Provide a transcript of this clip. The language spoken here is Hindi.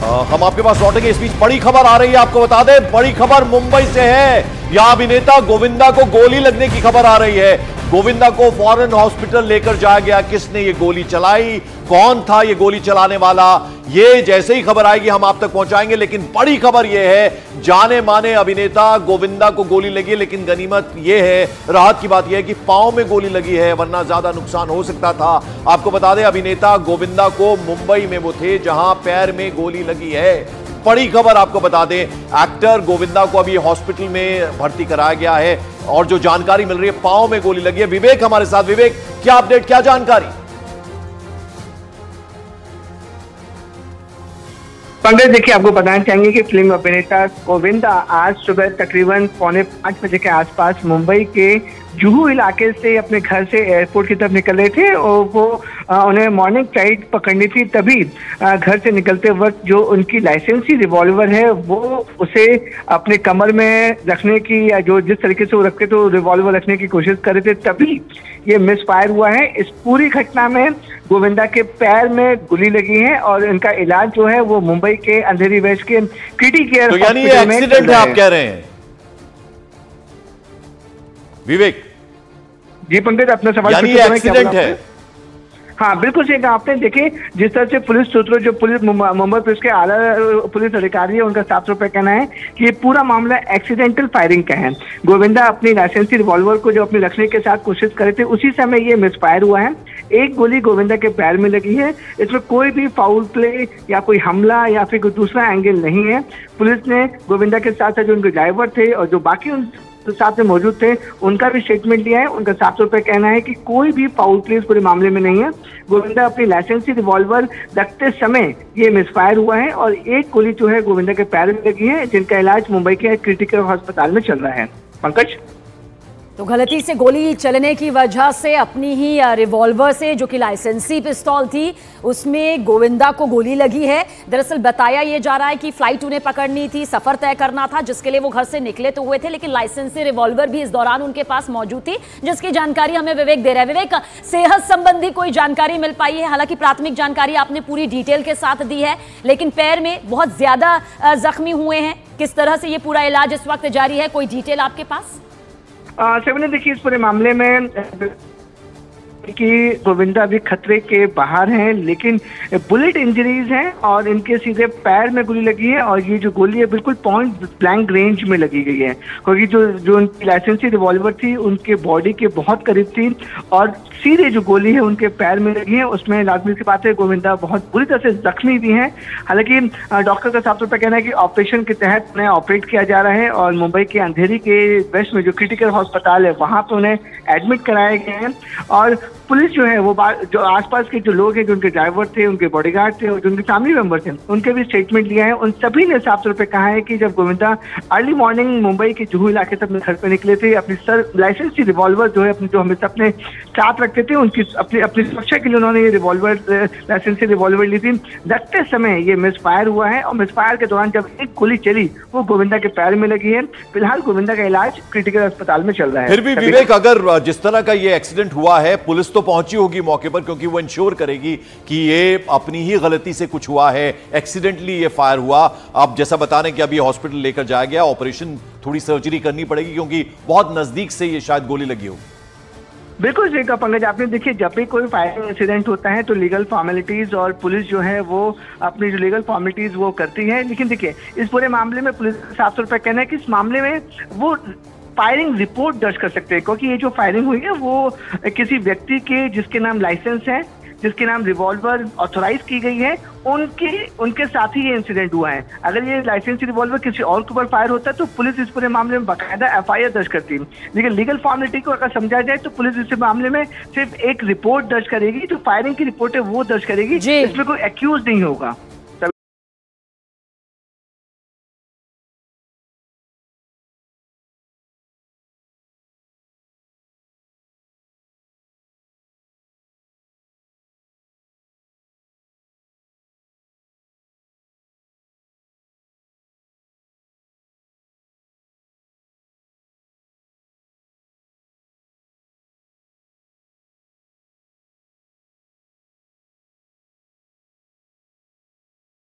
हम आपके पास लौटेंगे। इस बीच बड़ी खबर आ रही है, आपको बता दें, बड़ी खबर मुंबई से है। यहां अभिनेता गोविंदा को गोली लगने की खबर आ रही है। गोविंदा को फॉरेन हॉस्पिटल लेकर जाया गया। किसने ये गोली चलाई, कौन था ये गोली चलाने वाला, ये जैसे ही खबर आएगी हम आप तक पहुंचाएंगे। लेकिन बड़ी खबर ये है, जाने माने अभिनेता गोविंदा को गोली लगी, लेकिन गनीमत ये है, राहत की बात यह है कि पांव में गोली लगी है, वरना ज्यादा नुकसान हो सकता था। आपको बता दें, अभिनेता गोविंदा को मुंबई में वो थे जहां पैर में गोली लगी है। बड़ी खबर आपको बता दें, एक्टर गोविंदा को अभी हॉस्पिटल में भर्ती कराया गया है और जो जानकारी मिल रही है, पांव में गोली लगी है। विवेक हमारे साथ। विवेक, क्या अपडेट, क्या जानकारी? पंकज, देखिए, आपको बताना चाहेंगे कि फिल्म अभिनेता गोविंदा आज सुबह तकरीबन 4:45 बजे के आसपास मुंबई के जुहू इलाके से अपने घर से एयरपोर्ट की तरफ निकल रहे थे और वो उन्हें मॉर्निंग फ्लाइट पकड़नी थी। तभी घर से निकलते वक्त जो उनकी लाइसेंसी रिवॉल्वर है वो उसे अपने कमर में रखने की, या जो जिस तरीके से वो रखते थे रिवॉल्वर रखने की कोशिश कर रहे थे, तभी ये मिस फायर हुआ है। इस पूरी घटना में गोविंदा के पैर में गोली लगी है और इनका इलाज जो है वो मुंबई के अंधेरी वेस्ट के क्रिटी केयर हॉस्पिटल में एक्सीडेंट है, आप कह रहे हैं विवेक? जी पंकज, अपना सवाल एक्सीडेंट है। हाँ, बिल्कुल सही कहा आपने। देखिए, जिस तरह से पुलिस सूत्रों, जो पुलिस मुंबई पुलिस के आला पुलिस अधिकारी है, उनका साफ तौर पर कहना है कि ये पूरा मामला एक्सीडेंटल फायरिंग का है। गोविंदा अपनी लाइसेंसी रिवॉल्वर को जो अपने रखने के साथ कोशिश करे थे, उसी समय ये मिसफायर हुआ है। एक गोली गोविंदा के पैर में लगी है। इसमें कोई भी फाउल प्ले या कोई हमला या फिर कोई दूसरा एंगल नहीं है। पुलिस ने गोविंदा के साथ जो उनके ड्राइवर थे और जो बाकी उन साथ में मौजूद थे, उनका भी स्टेटमेंट लिया है। उनका साफ तौर पर कहना है कि कोई भी फाउल प्ले इस पूरे मामले में नहीं है। गोविंदा अपनी लाइसेंसी रिवॉल्वर रखते समय ये मिसफायर हुआ है और एक गोली जो है गोविंदा के पैर में लगी है, जिनका इलाज मुंबई के क्रिटिकल अस्पताल में चल रहा है। पंकज, तो गलती से गोली चलने की वजह से अपनी ही रिवॉल्वर से, जो कि लाइसेंसी पिस्तौल थी, उसमें गोविंदा को गोली लगी है। दरअसल बताया ये जा रहा है कि फ्लाइट उन्हें पकड़नी थी, सफर तय करना था, जिसके लिए वो घर से निकले तो हुए थे, लेकिन लाइसेंसी रिवॉल्वर भी इस दौरान उनके पास मौजूद थी, जिसकी जानकारी हमें विवेक दे रहा है। विवेक, सेहत संबंधी कोई जानकारी मिल पाई है? हालांकि प्राथमिक जानकारी आपने पूरी डिटेल के साथ दी है, लेकिन पैर में बहुत ज्यादा जख्मी हुए हैं। किस तरह से ये पूरा इलाज इस वक्त जारी है, कोई डिटेल आपके पास? सेवन ने देखिए, इस पूरे मामले में कि गोविंदा अभी खतरे के बाहर हैं, लेकिन बुलेट इंजरीज हैं और इनके सीधे पैर में गोली लगी है और ये जो गोली है बिल्कुल पॉइंट ब्लैंक रेंज में लगी गई है, क्योंकि जो उनकी लाइसेंसी रिवॉल्वर थी उनके बॉडी के बहुत करीब थी और सीधे जो गोली है उनके पैर में लगी है। उसमें लाजमी सी बात है, गोविंदा बहुत बुरी तरह से जख्मी भी हैं। हालांकि डॉक्टर का साफ तौर पर कहना है कि ऑपरेशन के तहत उन्हें ऑपरेट किया जा रहा है और मुंबई के अंधेरी के वेस्ट में जो क्रिटिकल अस्पताल है वहां पर उन्हें एडमिट कराए गए हैं। और पुलिस जो है वो जो आसपास के जो लोग हैं, जो उनके ड्राइवर थे, उनके बॉडीगार्ड थे और जो उनके फैमिली मेंबर थे, उनके भी स्टेटमेंट लिया है। उन सभी ने साफ तौर पे कहा है कि जब गोविंदा अर्ली मॉर्निंग मुंबई के जुहू इलाके से अपने घर पे निकले थे, अपनी लाइसेंसी रिवॉल्वर जो है जो हमेशा अपने साथ रखते थे, उनकी अपनी सुरक्षा के लिए उन्होंने ये रिवॉल्वर, लाइसेंसी रिवॉल्वर ली थी। रखते समय ये मिसफायर हुआ है और मिसफायर के दौरान जब एक गोली चली वो गोविंदा के पैर में लगी है। फिलहाल गोविंदा का इलाज क्रिटिकल अस्पताल में चल रहा है। फिर भी विवेक, अगर जिस तरह का ये एक्सीडेंट हुआ है, पुलिस तो पहुंची होगी मौके पर, क्योंकि वो इंश्योर करेगी कि ये अपनी ही गलती से कुछ हुआ है, एक्सीडेंटली ये फायर हुआ। आप जैसा बता रहे हैं कि अभी हॉस्पिटल लेकर जाया गया, ऑपरेशन, थोड़ी सर्जरी करनी पड़ेगी क्योंकि बहुत नजदीक से ये शायद गोली लगी हो। बिल्कुल सही कहा पंकज आपने। देखिए, जब भी कोई फायरिंग इंसिडेंट होता है तो लीगल फॉर्मेलिटीज और पुलिस जो है वो अपनी जो लीगल फॉर्मेलिटीज वो करती है, लेकिन देखिए इस पूरे मामले में पुलिस साफ तौर पर कहना है कि इस मामले में वो फायरिंग रिपोर्ट दर्ज कर सकते हैं, क्योंकि ये जो फायरिंग हुई है वो किसी व्यक्ति के जिसके नाम लाइसेंस है, जिसके नाम रिवॉल्वर ऑथोराइज की गई है, उनके साथ ही ये इंसिडेंट हुआ है। अगर ये लाइसेंसी रिवॉल्वर किसी और के ऊपर फायर होता है तो पुलिस इस पूरे मामले में बाकायदा एफआईआर दर्ज करती है, लेकिन लीगल फॉर्मेलिटी को अगर समझा जाए तो पुलिस इस मामले में सिर्फ एक रिपोर्ट दर्ज करेगी, जो फायरिंग की रिपोर्ट है वो दर्ज करेगी, इसमें कोई एक्यूज नहीं होगा।